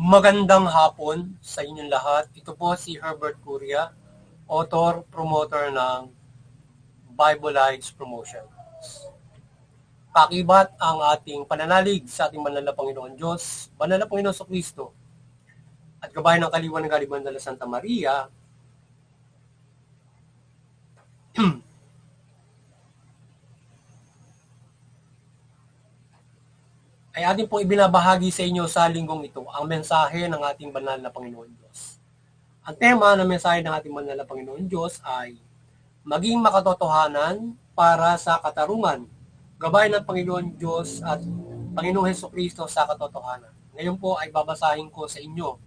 Magandang hapon sa inyong lahat. Ito po si Herbert Curia, author, promoter ng Bible Lives Promotions. Kakibat ang ating pananalig sa ating banal na Panginoon Diyos, banal na Panginoon Kristo, at gabay ng kaliwan ng Galiban de la Santa Maria, ay ating pong ibinabahagi sa inyo sa linggong ito ang mensahe ng ating banal na Panginoon Diyos. Ang tema ng mensahe ng ating banal na Panginoon Diyos ay maging makatotohanan para sa katarungan, gabay ng Panginoon Diyos at Panginoong Hesukristo sa katotohanan. Ngayon po ay babasahin ko sa inyo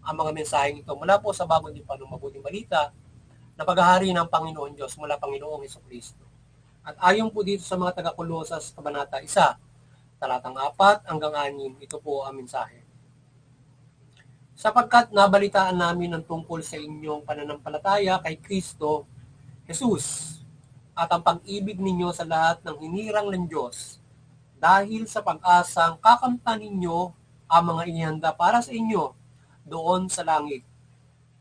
ang mga mensaheng ito mula po sa Bagong Tipan ng Mabuting Balita na paghahari ng Panginoon Diyos mula Panginoong Hesukristo. At ayon po dito sa mga taga-Kolosas, Kabanata 1, talatang 4 hanggang 6, ito po ang mensahe. Sapagkat nabalitaan namin ang tungkol sa inyong pananampalataya kay Kristo Jesus at ang pag-ibig ninyo sa lahat ng hinirang ng Diyos dahil sa pag-asang kakamtan ninyo ang mga inihanda para sa inyo doon sa langit.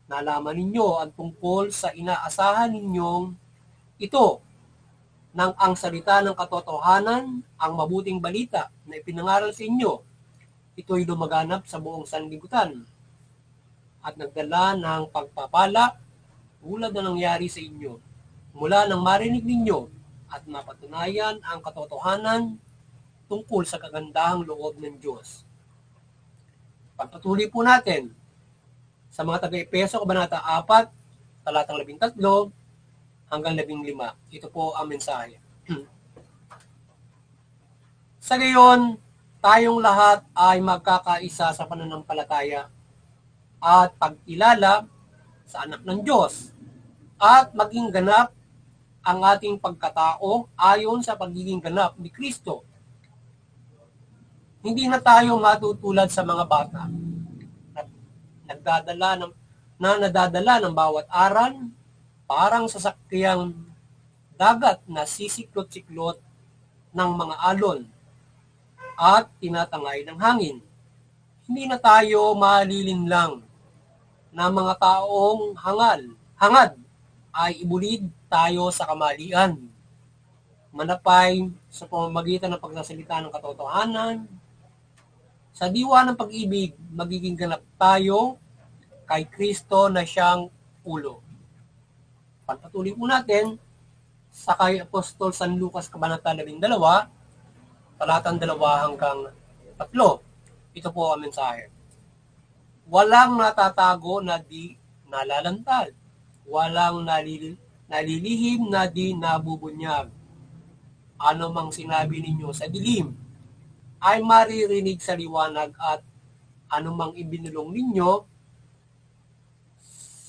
Nalaman ninyo ang tungkol sa inaasahan ninyong ito nang ang salita ng katotohanan, ang mabuting balita na ipinangaral sa inyo, ito'y lumaganap sa buong sanlibutan at nagdala ng pagpapala tulad na nangyari sa inyo mula nang marinig ninyo at mapatunayan ang katotohanan tungkol sa kagandahang loob ng Diyos. Pagpatuloy po natin sa mga taga-Epeso, Kabanata 4, talatang 13 hanggang 15. Ito po ang mensahe. Sa gayon, tayong lahat ay magkakaisa sa pananampalataya at pagkilala sa anak ng Diyos at maging ganap ang ating pagkatao ayon sa pagiging ganap ni Kristo. Hindi na tayo matutulad sa mga bata na nadadala ng bawat aral, parang sasakyang dagat na sisiklot-siklot ng mga alon at tinatangay ng hangin. Hindi na tayo malilinlang na mga taong hangad ay ibulid tayo sa kamalian. Manapay sa pamamagitan ng pagsasalita ng katotohanan, sa diwa ng pag-ibig, magiging ganap tayo kay Kristo na siyang ulo. Pagpatuloy po natin sa kay Apostol San Lucas, Kabanata 12, talatang 2 hanggang 3. Ito po ang mensahe. Walang natatago na di nalalantad. Walang nalilihim na di nabubunyag. Ano mang sinabi ninyo sa dilim ay maririnig sa liwanag at ano mang ibinulong ninyo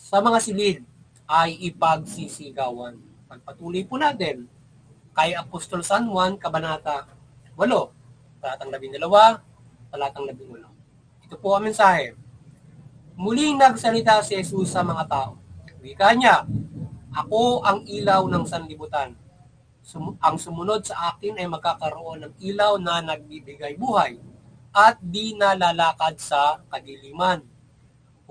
sa mga silid ay ipagsisigawan. Pagpatuloy po natin kay Apostol San Juan, Kabanata 8, talatang 12, talatang 11. Ito po ang mensahe. Muling nagsalita si Jesus sa mga tao. Wika niya, ako ang ilaw ng sanlibutan. Ang sumunod sa akin ay magkakaroon ng ilaw na nagbibigay buhay at di nalalakad sa kadiliman.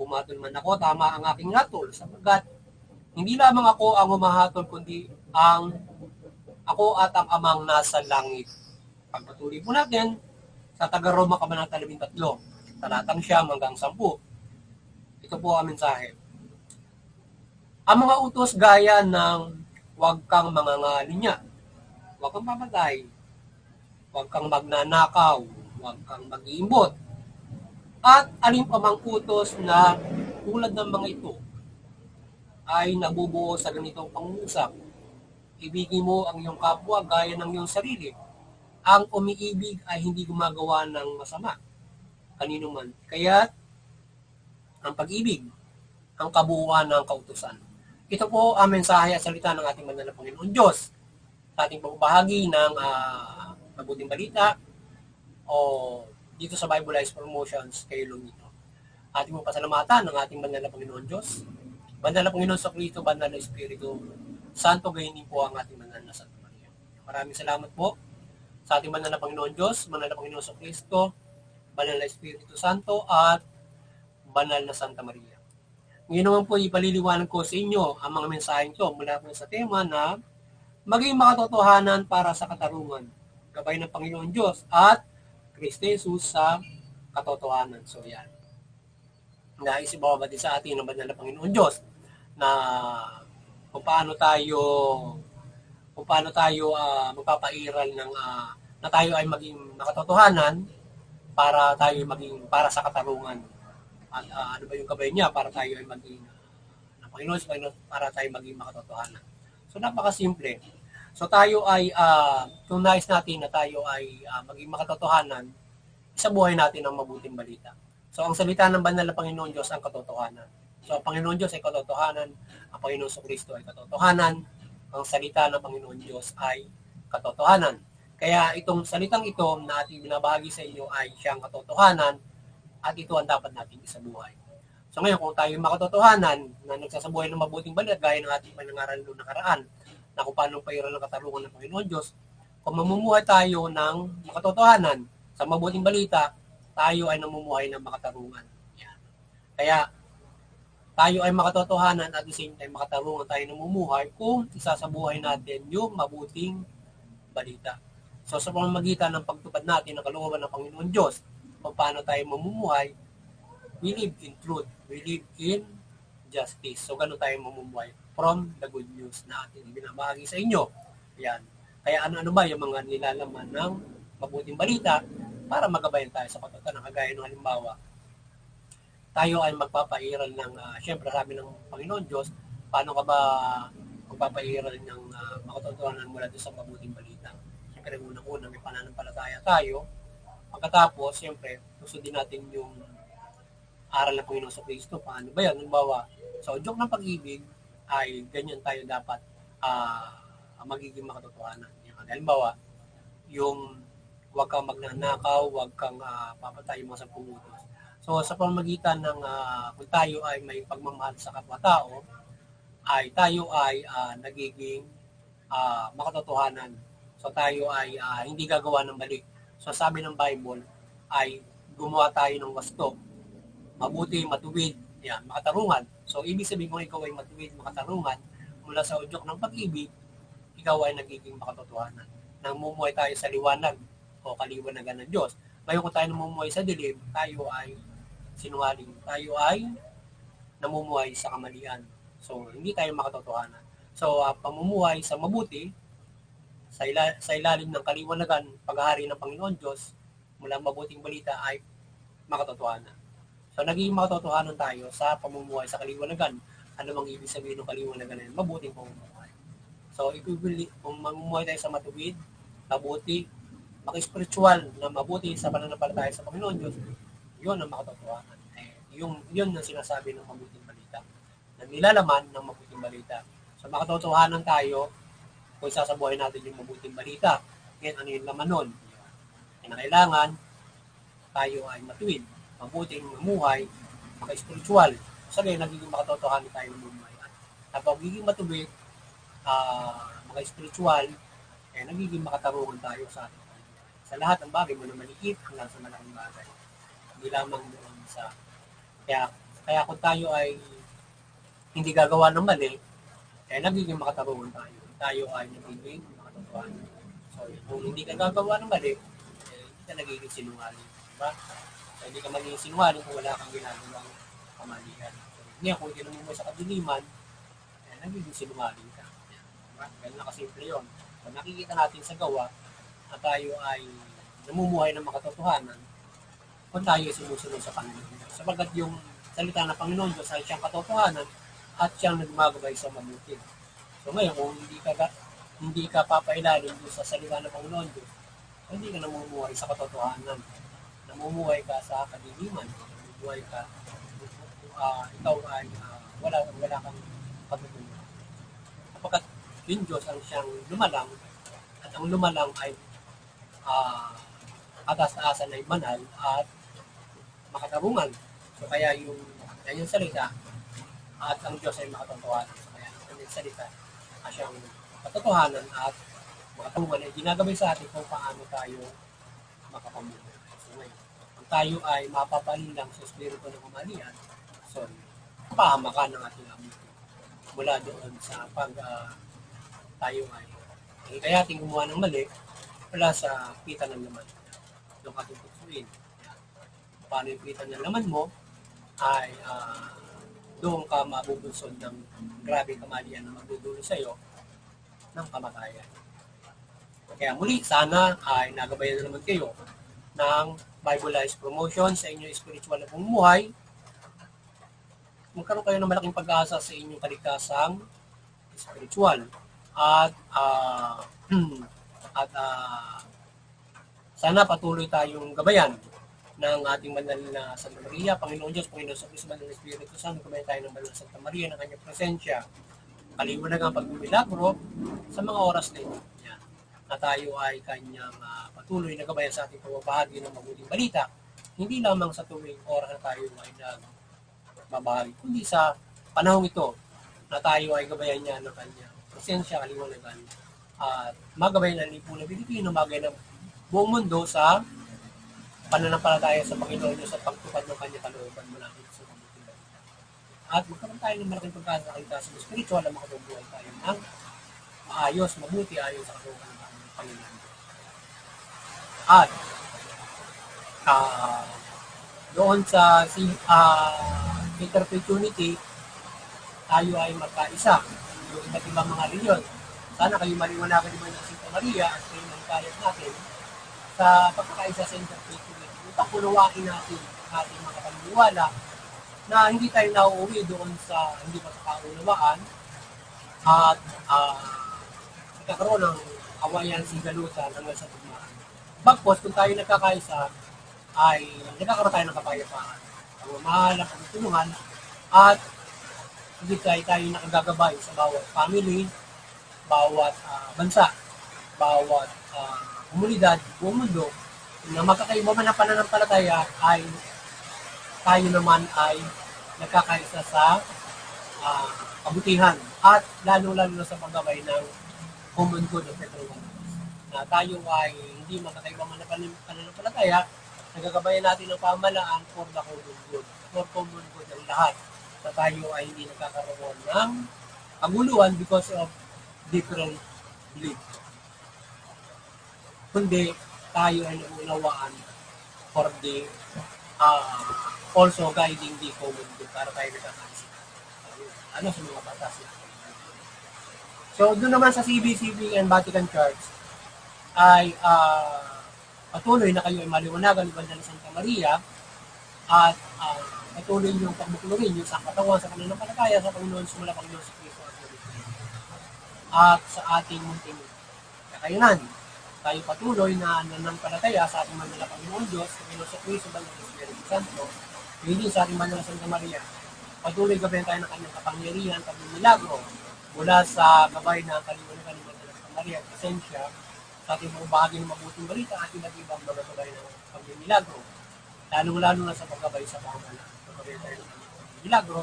Humatol man ako, tama ang aking hatol, sapagkat hindi lamang ako ang humahatol, kundi ako at ang amang nasa langit. Pagpatuloy po natin sa taga-Roma, Kabanata 13, talatang 9 hanggang 10. Ito po ang mensahe. Ang mga utos gaya ng huwag kang mangangalunya, huwag kang papatay, huwag kang magnanakaw, huwag kang mag-iimbot, at alin pa mang utos na tulad ng mga ito ay nabubuo sa ganitong pangungusap. Ibigin mo ang iyong kapwa gaya ng iyong sarili. Ang umiibig ay hindi gumagawa ng masama kanino man. Kaya ang pag-ibig, ang kabuuan ng kautusan. Ito po ang mensahe at salita ng ating banal na Panginoon Diyos sa ating pagbahagi ng mabuting balita o dito sa Bible Lives Promotions kayo lang ito. Ating mo pasalamatan ng ating banal na Panginoon Diyos, banal na Panginoon sa Kristo, banal na Espiritu Santo, gayon din po ang ating banal na Santa Maria. Maraming salamat po sa ating banal na Panginoon Diyos, banal na Panginoon sa Kristo, banal na Espiritu Santo, at Banal na Santa Maria. Ngayon naman po ipaliliwanag ko sa inyo ang mga mensaheng ito mula po sa tema na maging makatotohanan para sa katarungan, gabay ng Panginoon Diyos at Kristo Jesus sa katotohanan. So yan. Nais ibabati sa atin ng banal na Panginoon Diyos na kung paano tayo magpapairal ng na tayo ay maging makatotohanan para tayo maging para sa katarungan. At ano ba yung gabay niya para tayo ay maging ng Panginoon para tayo maging makatotohanan. So napakasimple. So tayo ay kung nais natin na tayo ay maging makatotohanan, isabuhay natin ang mabuting balita. So ang salita ng banal na Panginoon Diyos ang katotohanan. So ang Panginoon Diyos ay katotohanan, ang Panginoon Kristo ay katotohanan, ang salita ng Panginoon Diyos ay katotohanan. Kaya itong salitang ito na ating binabahagi sa inyo ay siyang katotohanan at ito ang dapat nating isabuhay. So ngayon kung tayo makatotohanan na nagsasabuhay ng mabuting balita gaya ng ating panangaral noong nakaraan na kung paano pairal ng katarungan ng Panginoon Diyos, kung mamumuhay tayo ng makatotohanan sa mabuting balita, tayo ay namumuhay ng makatarungan. Yan. Kaya tayo ay makatotohanan at the same time makatarungan tayo namumuhay kung isasabuhay natin yung mabuting balita. So sa pamamagitan ng pagtupad natin ng kalooban ng Panginoon Diyos, kung paano tayo mamumuhay, we live in truth, we live in justice. So ganun tayo mamumuhay from the good news na ating binabahagi sa inyo. Yan. Kaya ano-ano ba yung mga nilalaman ng mabuting balita para magabayan tayo sa katotohanan. Kagaya ng halimbawa, tayo ay magpapairal ng, syempre sabi ng Panginoon Diyos, paano ka ba magpapairal ng makatotohanan mula doon sa mabuting balita? Siyempre, unang-una, may pananampalataya tayo. Pagkatapos, siyempre, susundin natin yung aral ng Panginoon sa Kristo. Paano ba yan? Halimbawa, sa udyok ng pag-ibig, ay ganyan tayo dapat magiging makatotohanan. Halimbawa, yung huwag kang magnanakaw, huwag kang papatay mga sa pumutos. So sa pamamagitan ng kung tayo ay may pagmamahal sa kapwa-tao, ay tayo ay nagiging makatotohanan. So tayo ay hindi gagawa ng mali. So sabi ng Bible ay gumawa tayo ng wasto, mabuti, matuwid, yan, makatarungan. So ibig sabihin kung ikaw ay matuwid, makatarungan, mula sa udyok ng pag-ibig, ikaw ay nagiging makatotohanan. Namumuhay tayo sa liwanag o kaliwanagan ng Diyos. Ngayon kung tayo namumuhay sa dilim, tayo ay sinungaling. Tayo ay namumuhay sa kamalian. So, hindi tayo makatotohanan. So, pamumuhay sa mabuti, sa ilalim ng kaliwanagan, paghahari ng Panginoon Diyos, mula mabuting balita ay makatotohanan. So, naging makatotohanan tayo sa pamumuhay sa kaliwanagan. Ano bang ibig sabihin ng kaliwanagan na yun? Mabuting pamumuhay. So, kung mamumuhay tayo sa matuwid, mabuti, maka-spiritual na mabuti sa pananampalataya sa Panginoon Diyos, yun ang makatotohanan. Yun ang sinasabi ng mabuting balita. Na nilalaman ng mabuting balita. So makatotohanan tayo kung sasabuhay natin yung mabuting balita. Ngayon, ano yung laman nun? Kailangan tayo ay matuwid, mabuting mamuhay, maka-spiritual. So ngayon, nagiging makatotohanan tayo ng mamuhay. At kapag nagiging matuwid, maka-spiritual, nagiging makatarungan tayo sa ating sa lahat ng bagay mo na maliit hanggang sa malaking bagay. Hindi lamang doon sa kaya kung tayo ay hindi gagawa ng mali, nagiging makatarungan tayo. Tayo ay nagiging makatotohanan. So, kung hindi ka gagawa ng mali, hindi ka nagiging sinungaling. Diba? So, hindi ka magiging sinungaling kung wala kang ginagawang kamalian. So, ngayon, kung hindi namumuhay sa kadiliman, nagiging sinungaling ka. Diba? Ganun na kasimple yun. So, nakikita natin sa gawa, at tayo ay namumuhay ng makatotohanan kung tayo ay sumusunod sa Panginoon Diyos. Sabagat yung salita ng Panginoon Diyos ay siyang katotohanan at siyang nagmagabay sa mabuti. So ngayon, kung hindi ka papailalim sa salita ng Panginoon Diyos, hindi ka namumuhay sa katotohanan. Namumuhay ka sa kadiliman. Namumuhay ka, ikaw ay wala kang katotohanan. Kapag yung Diyos ang siyang lumalang, at ang lumalang ay atas-taasan ay banal at makatarungan. So kaya yung salita at ang Diyos ay makatotohanan. So kaya ang salita ay siyang katotohanan at makatarungan ay ginagabay sa atin kung paano tayo makapamuhay. So ngayon, kung tayo ay mapapalin lang sa espiritu ng kamalian, rason, pahamakan ng ating amo mula doon sa pag tayo ay kaya ating gumawa ng mali wala sa kita ng laman. Doon ka tutusuin. Paano yung kita ng laman mo ay doon ka mabubunsod ng grabe kamalian na magdudulo sa iyo ng kamatayan. Kaya muli, sana ay nagabayan na naman kayo ng Bibleized promotion sa inyong spiritual na bumuhay. Magkaroon kayo ng malaking pag-asa sa inyong kaligtasang spiritual. At sana patuloy tayong gabayan ng ating banal na Santa Maria, Panginoon Diyos, Panginoon sa Kristo, Banal na Espiritu Santo, gabayan tayo ng banal na Santa Maria ng kanyang presensya. Kaliwanag ang pagmimilagro sa mga oras na ito. Yan. Na tayo ay kanyang patuloy na gabayan sa ating pamabahagi ng mabuting balita, hindi lamang sa tuwing oras na tayo ay nagbabahagi, kundi sa panahong ito na tayo ay gabayan niya ng kanyang presensya, kaliwanagan, at magabayan ng lipunan Pilipino, magabayan ng buong mundo sa pananampalataya sa Panginoon Diyos sa pagtupad ng kanyang kalooban mula sa mabuting balita. At magkaroon tayo ng malaking pagkasa sa kaligtasan spiritual na makabubuhay tayo ng maayos, mabuti ayon sa kalooban ng Panginoon. At doon sa interpretability, tayo ay magkaisa yung iba't ibang mga reliyon. Sana kayo maliwanagan naman ng Santa Maria at kayo malikayat natin sa pagkakaisa sa interpretability. Upang punawain natin ating mga paniniwala na hindi tayo nauuwi doon sa hindi pagkakaunawaan at nagkakaroon ng awayan, sigalutan hanggang sa tugmaan. Bagpos, kung tayo nagkakaisa, ay nagkakaroon tayo ng kapayapaan, pagmamahal, pagtulungan, at hindi tayo nakagagabay sa bawat family, bawat bansa, bawat komunidad, buong mundo, na magkakaiba man ang pananampalataya ay tayo naman ay nagkakaisa sa kabutihan at lalo-lalo na sa paggabay ng common good of everyone. Na tayo ay hindi magkakaiba man ang pananampalataya, nagkakabayan natin ng pamahalaan for the common good, for common good ng lahat. Na tayo ay hindi nagkakaroon ng kaguluhan because of different belief. Kundi tayo ay naunawaan for the also guiding the common good para tayo nagkakaisa. Ano sa mga batas na. So, doon naman sa CBCB and Vatican Church ay patuloy na kayo ay maliwanagan ng Banal na Santa Maria at patuloy yung pagbuklurin yung sa katawan sa kanilang panataya sa Panginoon sumula Panginoon sa Kristo at sa ating munting kakayanan. Tayo patuloy na nanampalataya sa ating banal na Panginoon Diyos, Panginoon sa Kristo, Banal na Espiritu Santo, hindi sa ating banal na Santa Maria. Patuloy gabayan tayo ng kanyang kapangyarihan, pagmimilagro, mula sa gabay na kaliwanagan ng Banal na Santa Maria, presensya, sa ating mga bahagi ng mabuting balita at iba't ibang mga gabay ng pagmimilagro. Lalong-lalo na sa paggabay sa pamahalaan. Gabayan tayo ng kanyang pagmimilagro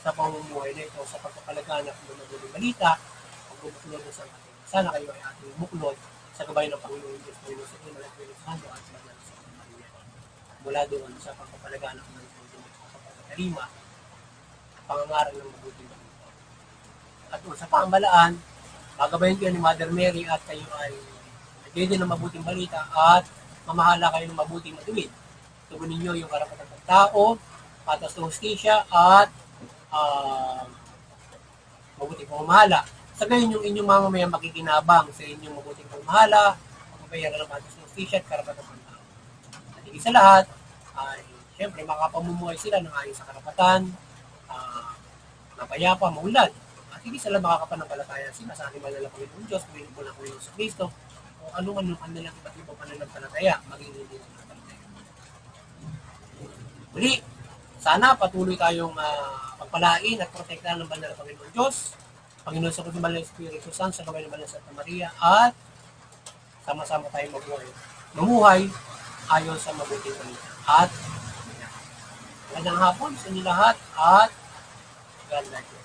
sa pamumuhay na ito, sa pagpapalaganap ng mabuting balita, pagbubuklod sa ating. Sana kayo ay ating buklod sa gabay ng Panginoon Diyos, Panginoon sa Kristo, Espiritu Santo at sa Banal na Santa Maria. Mula doon sa pagpapalaganap ng pagpapatalima, pangangaral ng mabuting balita. At doon sa pamahalaan, magabayan kayo ni Mother Mary at kayo ay nagdede ng mabuting balita at mamahala kayo ng mabuting matuwid. Tugunin niyo yung karapatan ng tao, patas ng hustisya at mabuting pamamahala. Sa gayon yung inyong mamamayan makikinabang sa inyong mabuting pamamahala, magbabayaran ng patas ng hustisya at karapatan ng tao. At higit sa lahat, ay siyempre makapamumuhay sila ng ayon sa karapatan, mapayapa, maulad. At higit sa lahat makakapanampalataya sila sa ating banal na Panginoon Diyos, Panginoon po ng Panginoon sa Kristo, o anong kanilang iba't ibang pananampalataya, maging hindi pananampalataya. Muli, sana patuloy tayong pagpalain at protektahan ng banal na Panginoon Diyos, Panginoon sa Kristo, Banal na Espiritu Santo, sa gabay ng Banal na Santa Maria, at sama-sama tayong mamuhay ayon sa mabuting balita. At magandang hapon sa inyo lahat at God bless you.